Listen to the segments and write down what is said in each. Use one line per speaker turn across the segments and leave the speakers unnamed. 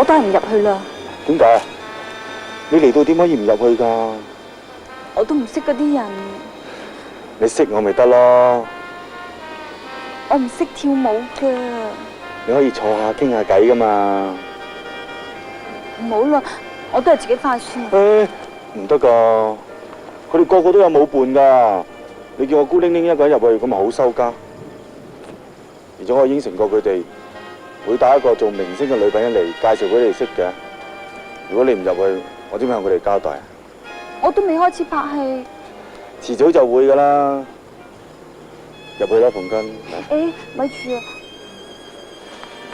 我都係唔入去啦。
點解？你嚟到點可以唔入去㗎？
我都唔識嗰啲人，
你識我咪得咯。
我唔識跳舞㗎。
你可以坐下傾下偈㗎嘛。
唔好啦，我都係自己返去先。
唔得㗎，佢哋個個都有舞伴㗎。你叫我孤零零一個人入去，咁咪好收家。而且我應承過佢哋，會帶一個做明星嘅女朋友嚟介紹俾你哋識嘅。如果你唔入去，我點向佢哋交代啊？
我都未開始拍戲。
遲早就會㗎啦。入去啦，馮根。
咪住啊！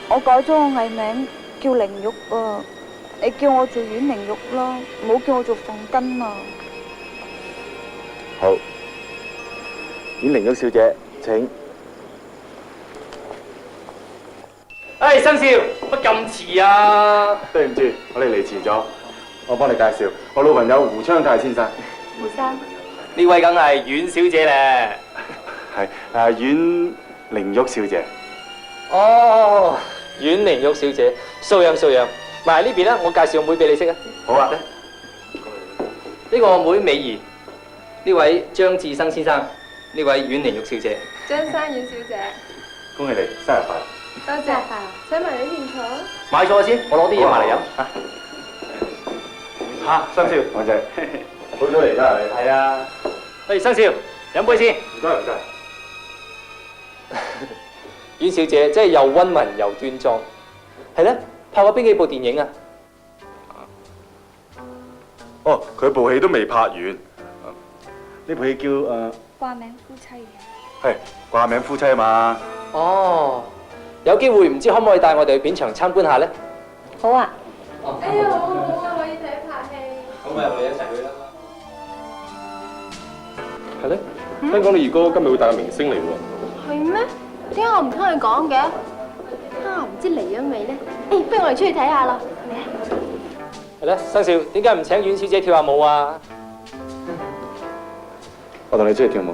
我改咗個藝名叫玲玉啊，你叫我做阮玲玉啦，唔好叫我做馮根啊。
好，阮玲玉小姐，請。
新少，乜咁遲啊？
對唔住，我哋嚟遲咗。我幫你介紹，我老朋友胡昌泰先生。
胡生，
呢位梗係阮小姐咧。
係阮玲玉小姐。
哦，阮玲玉小姐，素養素養。埋呢邊啦，我介紹個妹俾你識啊。
好啊。
呢個我妹美儀，呢位張志生先生，呢位阮玲玉小姐。
張生阮小姐，
恭喜你，生日快樂！
多謝，請埋你現場。
買錯先，我攞啲嘢埋嚟飲。
生少，我仔，好早嚟啦你。
係啊。生少，飲杯先。
唔該唔該。
阮小姐真係又溫文又端莊，係咧，拍過邊幾部電影啊？
哦，佢部戲都未拍完。呢部戲叫
掛名夫妻。
係掛名夫妻啊嘛。
哦，有機會唔知可唔可以帶我哋去片場參觀下咧？
好啊。
哎呀，好好啊，可以睇拍戲。
咁咪我哋一齊去啦。
係咧，聽講你二哥今日會帶個明星嚟喎。
係咩？點解我唔聽佢講嘅？唔知嚟咗未咧？不如我哋出去睇下啦。
係咧，生少，點解唔請阮小姐跳下舞啊？
我同你出去跳舞。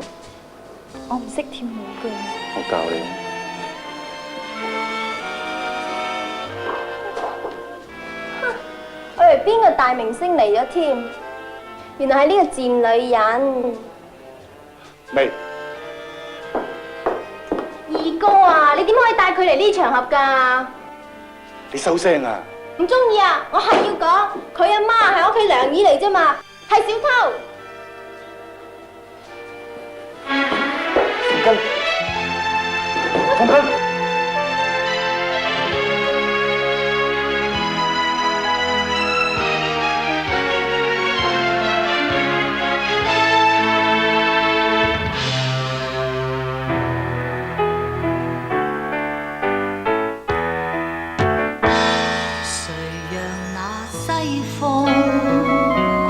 我唔識跳舞㗎。
我教你。
我以為邊個大明星嚟咗添？原來係呢個賤女人。
未。
二哥啊，你點可以帶佢嚟呢場合㗎？
你收聲啊！
唔中意啊！我係要講，佢阿媽係屋企娘姨嚟啫嘛，係小偷。
馮根，馮根。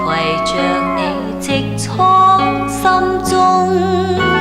攜着你直闖心中。